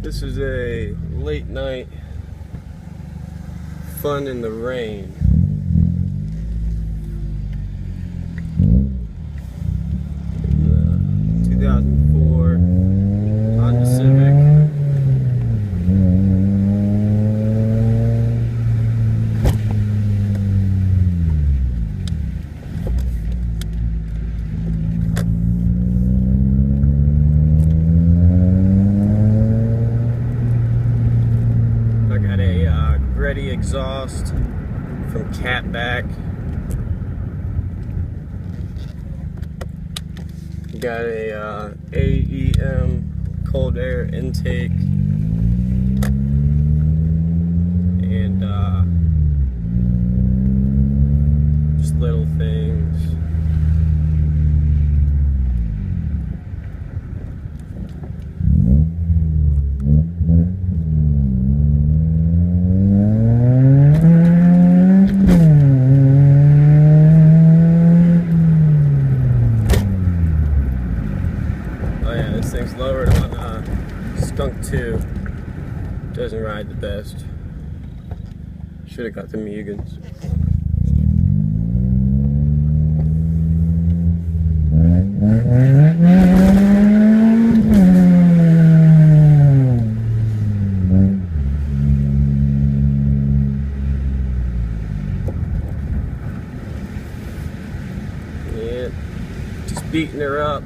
This is a late night fun in the rain. In the 2004 Honda Civic. Exhaust from Catback. Got a AEM cold air intake and just little things. This thing's lowered on Skunk 2. Doesn't ride the best. Should have got the Mugans. Yeah, just beating her up.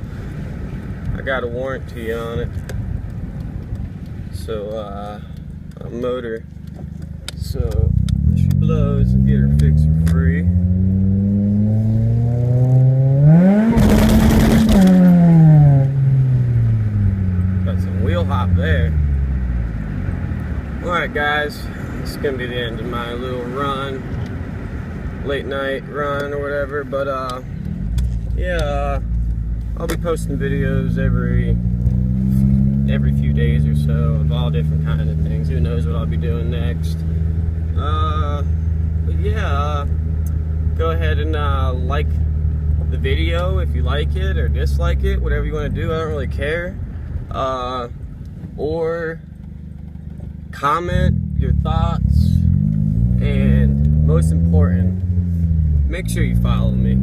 I got a warranty on it, so a motor, so if she blows, and get her fixed for free. Got some wheel hop there. Alright guys, this is gonna be the end of my little run, late night run or whatever, but yeah, I'll be posting videos every few days or so of all different kind of things. Who knows what I'll be doing next. But yeah, go ahead and like the video if you like it or dislike it, whatever you want to do. I don't really care. Or comment your thoughts, and most important, make sure you follow me.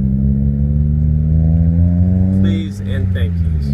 Please and thank yous.